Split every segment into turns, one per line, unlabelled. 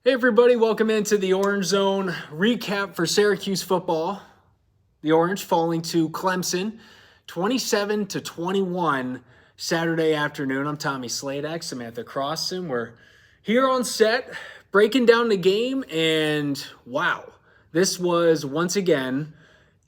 Hey everybody, welcome into the Orange Zone recap for Syracuse football. The Orange falling to Clemson 27-21 Saturday afternoon. I'm Tommy Sladek, Samantha Croston. We're here on set breaking down the game, and wow, this was once again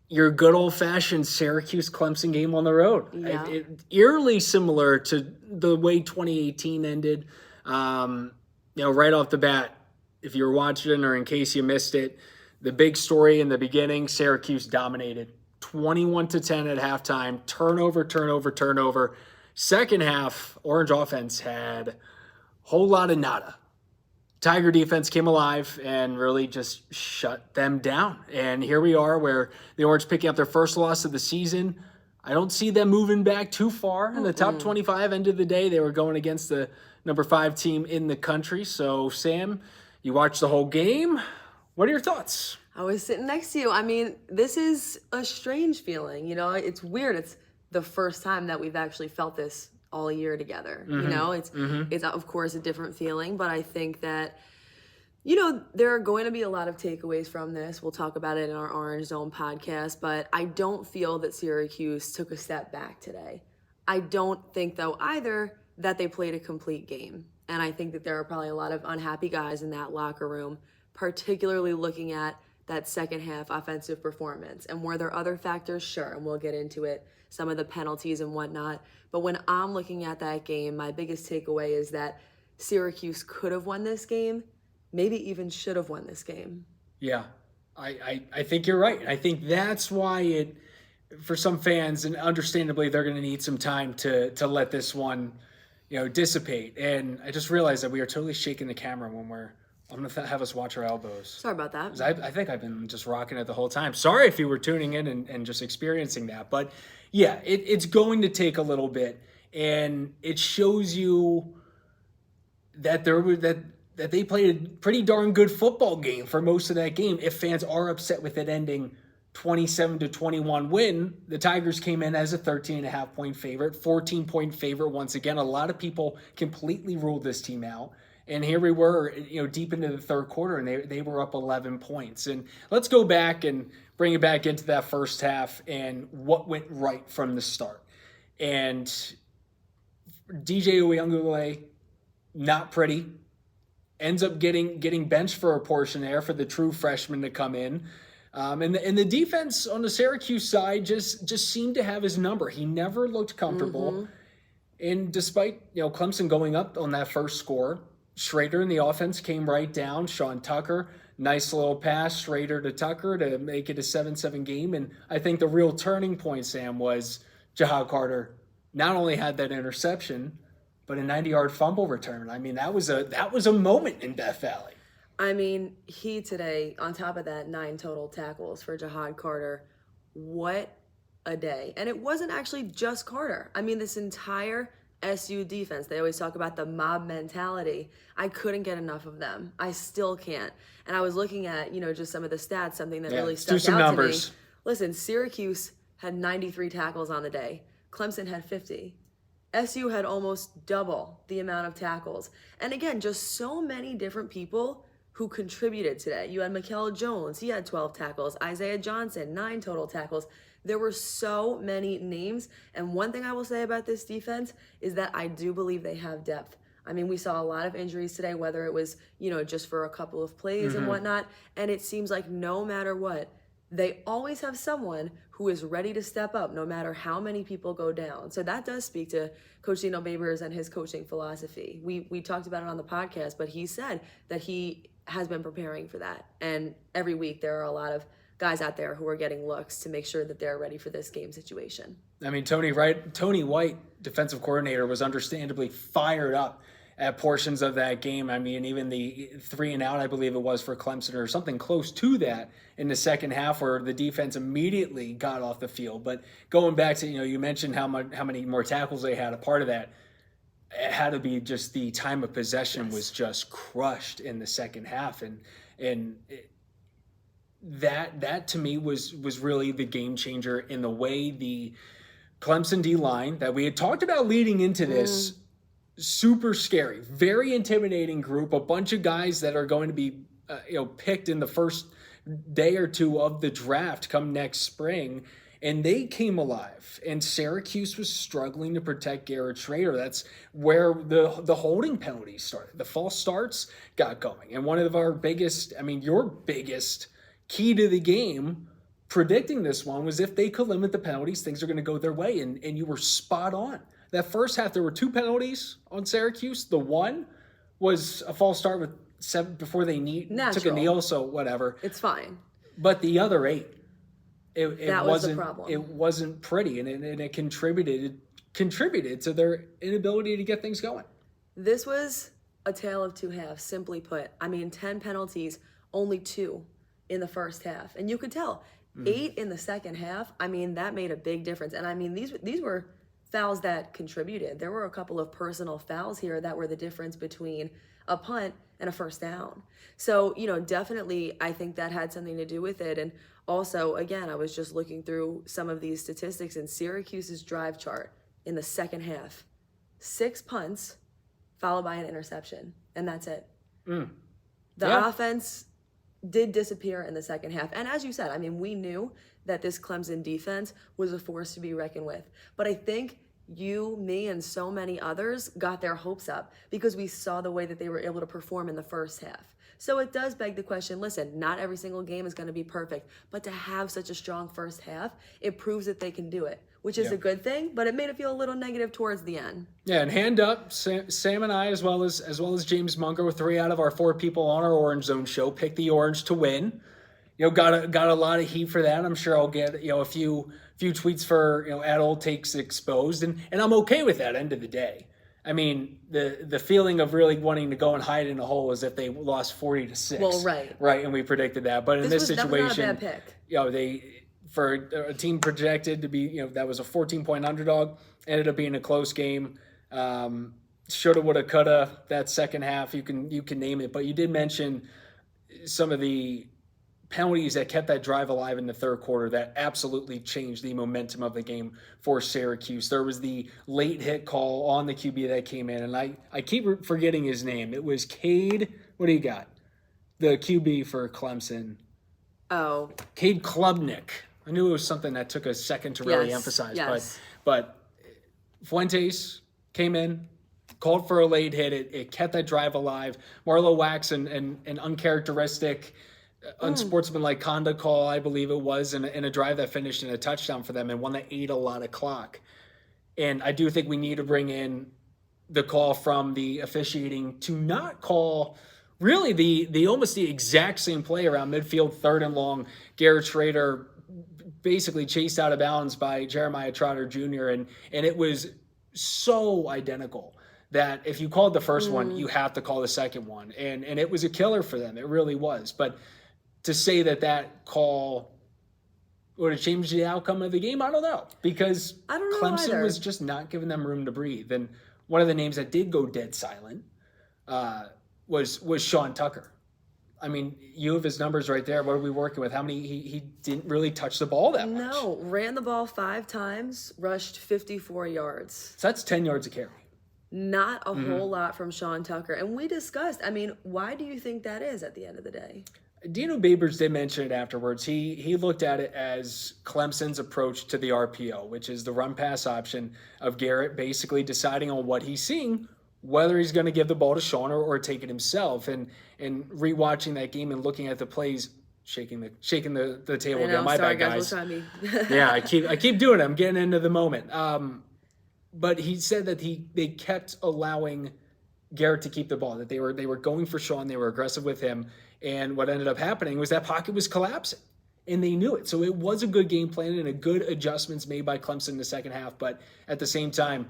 your good old-fashioned Syracuse-Clemson game on the road.
Yeah.
Eerily similar to the way 2018 ended. Right off the bat, if you were watching or in case you missed it, the big story in the beginning, Syracuse dominated 21-10 at halftime, turnover. Second half, Orange offense had a whole lot of nada. Tiger defense came alive and really just shut them down. And here we are where the Orange picking up their first loss of the season. I don't see them moving back too far in the top 25. End of the day, they were going against the number 5 team in the country. So, Sam, you watched the whole game. What are your thoughts?
I was sitting next to you. I mean, this is a strange feeling. It's weird. It's the first time that we've actually felt this all year together. It's of course a different feeling, but I think that there are going to be a lot of takeaways from this. We'll talk about it in our Orange Zone podcast, but I don't feel that Syracuse took a step back today. I don't think, though, either that they played a complete game. And I think that there are probably a lot of unhappy guys in that locker room, particularly looking at that second half offensive performance. And were there other factors? Sure, and we'll get into it, some of the penalties and whatnot. But when I'm looking at that game, my biggest takeaway is that Syracuse could have won this game, maybe even should have won this game.
Yeah, I think you're right. I think that's why for some fans, and understandably, they're going to need some time to let this one dissipate. And I just realized that we are totally shaking the camera when I'm going to have us watch our elbows.
Sorry about that.
I think I've been just rocking it the whole time. Sorry if you were tuning in and just experiencing that. But yeah, it's going to take a little bit. And it shows you that that they played a pretty darn good football game for most of that game. If fans are upset with it ending 27-21 win, the Tigers came in as a 13.5 point favorite, 14-point favorite once again. A lot of people completely ruled this team out. And here we were, deep into the third quarter, and they were up 11 points. And let's go back and bring it back into that first half and what went right from the start. And DJ Uyunglele, not pretty, ends up getting benched for a portion there for the true freshman to come in. And the defense on the Syracuse side just seemed to have his number. He never looked comfortable. And despite Clemson going up on that first score, Schrader in the offense came right down. Sean Tucker, nice little pass, Schrader to Tucker to make it a 7-7 game. And I think the real turning point, Sam, was Jahad Carter not only had that interception, but a 90-yard fumble return. I mean, that was a moment in Death Valley.
I mean, he today, on top of that, 9 total tackles for Jahad Carter. What a day. And it wasn't actually just Carter. I mean, this entire SU defense, they always talk about the mob mentality. I couldn't get enough of them. I still can't. And I was looking at, just some of the stats, something that really stuck out to me. Listen, Syracuse had 93 tackles on the day. Clemson had 50. SU had almost double the amount of tackles. And again, just so many different people who contributed today. You had Mikel Jones, he had 12 tackles. Isaiah Johnson, 9 total tackles. There were so many names. And one thing I will say about this defense is that I do believe they have depth. I mean, we saw a lot of injuries today, whether it was, just for a couple of plays and whatnot. And it seems like no matter what, they always have someone who is ready to step up no matter how many people go down. So that does speak to Coach Dino Babers and his coaching philosophy. We talked about it on the podcast, but he said that he has been preparing for that. And every week there are a lot of guys out there who are getting looks to make sure that they're ready for this game situation.
I mean, Tony White, defensive coordinator, was understandably fired up at portions of that game. I mean, even the 3-and-out, I believe it was, for Clemson, or something close to that in the second half, where the defense immediately got off the field. But going back to, you mentioned how many more tackles they had. A part of that, it had to be just the time of possession was just crushed in the second half. And that to me was really the game changer in the way the Clemson D-line that we had talked about leading into this super scary, very intimidating group, a bunch of guys that are going to be picked in the first day or two of the draft come next spring, and they came alive. And Syracuse was struggling to protect Garrett Schrader. That's where the holding penalties started. The false starts got going. And one of our biggest, your biggest key to the game predicting this one was if they could limit the penalties, things are going to go their way. And you were spot on. That first half, there were 2 penalties on Syracuse. The one was a false start with 7 before they took a kneel, so whatever.
It's fine.
But the other 8,
that was the problem.
It wasn't pretty, and it contributed to their inability to get things going.
This was a tale of 2 halves, simply put. 10 penalties, only 2 in the first half, and you could tell 8 in the second half. That made a big difference, and these were fouls that contributed. There were a couple of personal fouls here that were the difference between a punt and a first down. So, definitely I think that had something to do with it. And also, again, I was just looking through some of these statistics in Syracuse's drive chart in the second half. 6 punts followed by an interception, and that's it. The offense did disappear in the second half. And as you said, we knew that this Clemson defense was a force to be reckoned with. But I think you, me, and so many others got their hopes up because we saw the way that they were able to perform in the first half. So it does beg the question, listen, not every single game is going to be perfect, but to have such a strong first half, it proves that they can do it, which is a good thing, but it made it feel a little negative towards the end.
Yeah, and hand up, Sam and I, as well as James Mungro, 3 out of our 4 people on our Orange Zone show, picked the Orange to win. Got a lot of heat for that. I'm sure I'll get a few tweets for at Old Takes Exposed, and I'm okay with that. End of the day, the feeling of really wanting to go and hide in a hole is if they lost 40-6.
Well, right,
and we predicted that. But in this situation,
that was not a bad pick.
They for a team projected to be that was a 14-point underdog, ended up being a close game. Shoulda, woulda, coulda. That second half, you can name it. But you did mention some of the penalties that kept that drive alive in the third quarter that absolutely changed the momentum of the game for Syracuse. There was the late hit call on the QB that came in, and I keep forgetting his name. It was Cade. What do you got? The QB for Clemson.
Oh.
Cade Klubnik. I knew it was something that took a second to really emphasize.
Yes.
But Fuentes came in, called for a late hit. It kept that drive alive. Marlowe Wax an uncharacteristic, unsportsmanlike conduct call, I believe it was, in a drive that finished in a touchdown for them and one that ate a lot of clock. And I do think we need to bring in the call from the officiating to not call really the almost the exact same play around midfield, 3rd and long. Garrett Schrader basically chased out of bounds by Jeremiah Trotter Jr. And it was so identical that if you called the first one, you have to call the second one. And it was a killer for them. It really was. But to say that call would have changed the outcome of the game, I don't know. Because Clemson was just not giving them room to breathe. And one of the names that did go dead silent was Sean Tucker. You have his numbers right there. What are we working with? How many? He didn't really touch the ball that much.
No, ran the ball 5 times, rushed 54 yards.
So that's 10 yards a carry.
Not a whole lot from Sean Tucker. And we discussed, why do you think that is at the end of the day?
Dino Babers did mention it afterwards. He looked at it as Clemson's approach to the RPO, which is the run-pass option of Garrett basically deciding on what he's seeing, whether he's going to give the ball to Sean or take it himself. And rewatching that game and looking at the plays, shaking the table again. My bad, guys. Yeah, I keep doing it. I'm getting into the moment. But he said that they kept allowing Garrett to keep the ball, that they were going for Sean, they were aggressive with him, and what ended up happening was that pocket was collapsing, and they knew it. So it was a good game plan and a good adjustments made by Clemson in the second half, but at the same time,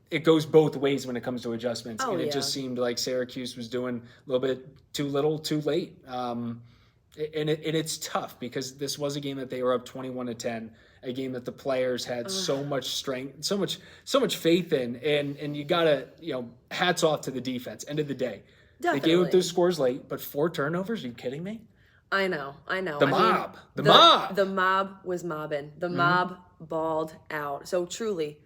it goes both ways when it comes to adjustments, and it just seemed like Syracuse was doing a little bit too little, too late. And it's tough because this was a game that they were up 21-10, a game that the players had so much strength, so much faith in, and you gotta, hats off to the defense. End of the day, They gave up those scores late, but 4 turnovers. Are you kidding me?
I know.
The mob
was mobbing. The mob balled out. So truly,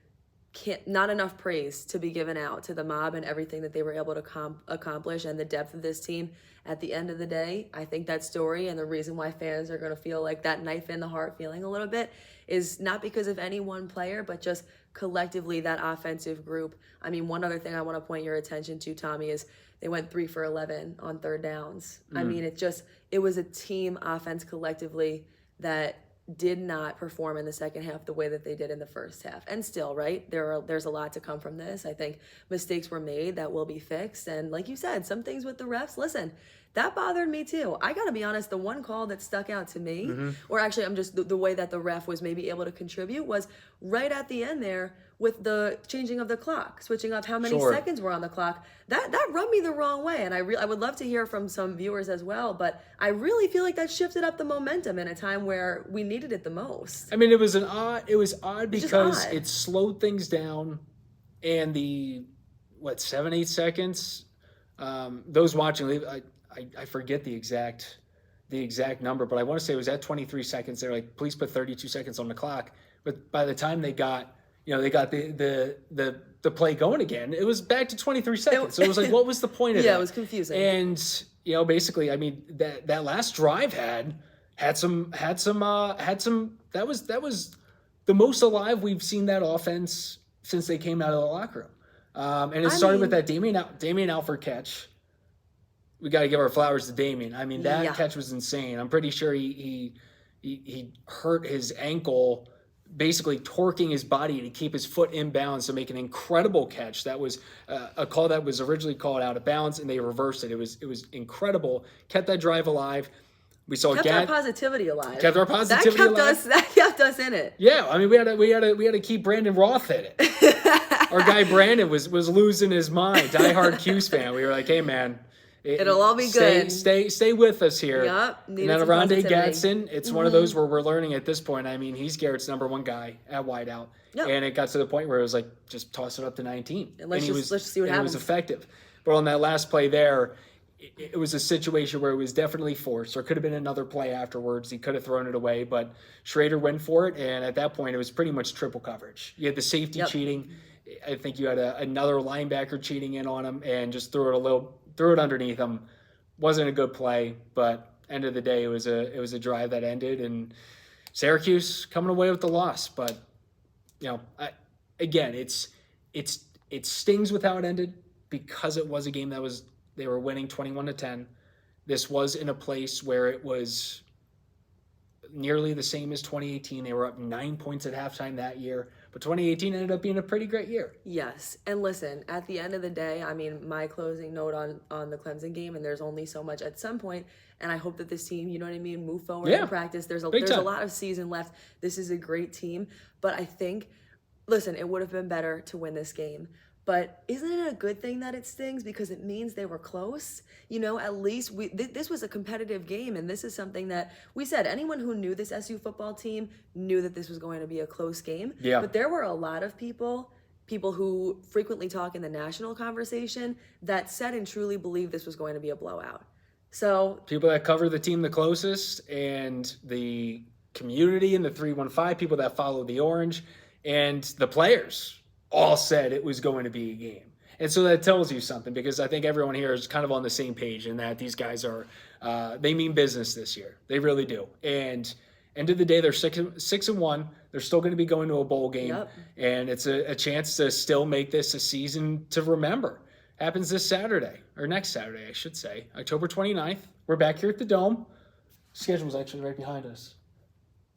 not enough praise to be given out to the mob and everything that they were able to accomplish and the depth of this team. At the end of the day, I think that story and the reason why fans are going to feel like that knife in the heart feeling a little bit is not because of any one player, but just collectively that offensive group. I mean, one other thing I want to point your attention to, Tommy, is they went 3 for 11 on third downs. I mean, it was a team offense collectively that did not perform in the second half the way that they did in the first half. And still, right, there's a lot to come from this. I think mistakes were made that will be fixed. And like you said, some things with the refs, listen, that bothered me too. I got to be honest, the one call that stuck out to me, or actually I'm just the way that the ref was maybe able to contribute was right at the end there with the changing of the clock, switching up how many seconds were on the clock. That rubbed me the wrong way. And I would love to hear from some viewers as well, but I really feel like that shifted up the momentum in a time where we needed it the most.
I mean, it was odd because it slowed things down, and the 7-8 seconds. Those watching, I forget the exact number, but I want to say it was at 23 seconds. They're like, please put 32 seconds on the clock. But by the time they got the play going again, it was back to 23 seconds. So it was like, what was the point of that?
Yeah, it was confusing.
And basically, I mean, that last drive had some that was the most alive we've seen that offense since they came out of the locker room. And it started with that Damian Alford catch. We got to give our flowers to Damian. I mean, that catch was insane. I'm pretty sure he hurt his ankle, basically torquing his body to keep his foot in bounds to make an incredible catch. That was a call that was originally called out of bounds, and they reversed it. It was incredible. Kept that drive alive. We saw
kept our positivity alive.
Kept our positivity alive.
That kept us in it.
Yeah, I mean, we had to keep Brandon Roth in it. Our guy Brandon was losing his mind. Diehard Q's fan. We were like, hey man,
it'll all be good.
Stay with us here.
Yep.
And then Aronde Gadsden, it's one of those where we're learning at this point. I mean, he's Garrett's number one guy at wideout. Yep. And it got to the point where it was like, just toss it up to 19.
And let's just see what happens.
It was effective. But on that last play there, it was a situation where it was definitely forced. There could have been another play afterwards. He could have thrown it away, but Schrader went for it. And at that point, it was pretty much triple coverage. You had the safety cheating. I think you had another linebacker cheating in on him and just threw it underneath him. Wasn't a good play, but end of the day, it was a drive that ended, and Syracuse coming away with the loss. But again, it stings with how it ended because it was a game they were winning 21-10. This was in a place where it was nearly the same as 2018. They were up 9 points at halftime that year. But 2018 ended up being a pretty great year.
Yes. And listen, at the end of the day, I mean, my closing note on the Clemson game, and there's only so much at some point, and I hope that this team, you know what I mean, move forward in practice. There's a lot of season left. This is a great team. But I think, listen, it would have been better to win this game. But isn't it a good thing that it stings because it means they were close? At least this was a competitive game, and this is something that we said anyone who knew this SU football team knew that this was going to be a close game.
Yeah.
But there were a lot of people who frequently talk in the national conversation that said and truly believed this was going to be a blowout. So
people that cover the team the closest, and the community and the 315 people that follow the Orange, and the players all said it was going to be a game. And so that tells you something, because I think everyone here is kind of on the same page in that these guys are, they mean business this year. They really do. And end of the day, they're 6-1. They're still going to be going to a bowl game.
Yep.
And it's a chance to still make this a season to remember. Happens this Saturday, or next Saturday, I should say, October 29th. We're back here at the Dome. Schedule's actually right behind us.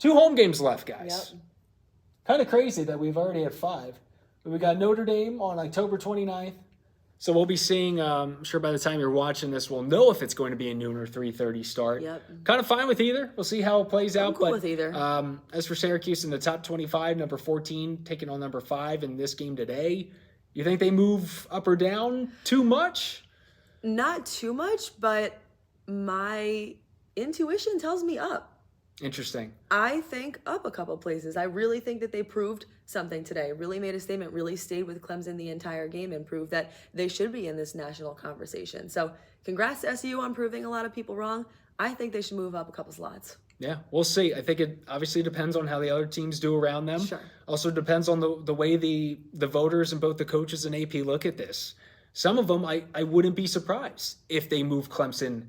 2 home games left, guys.
Yep.
Kind of crazy that we've already had 5. But we got Notre Dame on October 29th. So we'll be seeing, I'm sure by the time you're watching this, we'll know if it's going to be a noon or 3:30 start.
Yep.
Kind of fine with either. We'll see how it plays out.
I'm cool with either.
As for Syracuse in the top 25, number 14 taking on number 5 in this game today, you think they move up or down too much?
Not too much, but my intuition tells me up.
Interesting.
I think up a couple places. I really think that they proved something today, really made a statement, really stayed with Clemson the entire game and proved that they should be in this national conversation. So congrats to SU on proving a lot of people wrong. I think they should move up a couple slots.
Yeah, we'll see. I think it obviously depends on how the other teams do around them.
Sure.
Also depends on the way the voters and both the coaches and AP look at this. Some of them, I wouldn't be surprised if they move Clemson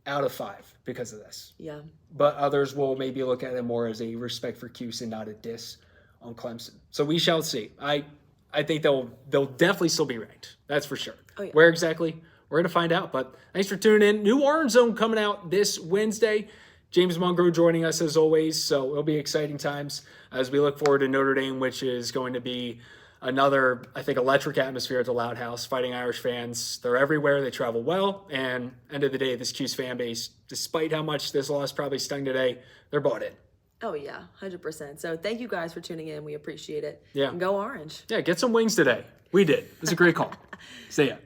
out of 5 because of this.
Yeah.
But others will maybe look at it more as a respect for Cuse and not a diss on Clemson. So we shall see. I think they'll definitely still be ranked. That's for sure.
Oh, yeah.
Where exactly? We're going to find out. But thanks for tuning in. New Orange Zone coming out this Wednesday. James Mungro joining us as always. So it'll be exciting times as we look forward to Notre Dame, which is going to be another, I think, electric atmosphere at the Loud House. Fighting Irish fans, they're everywhere. They travel well. And end of the day, this Cuse fan base, despite how much this loss probably stung today, they're bought in.
Oh, yeah, 100%. So thank you guys for tuning in. We appreciate it.
Yeah.
And go Orange.
Yeah, get some wings today. We did. It was a great call. See ya.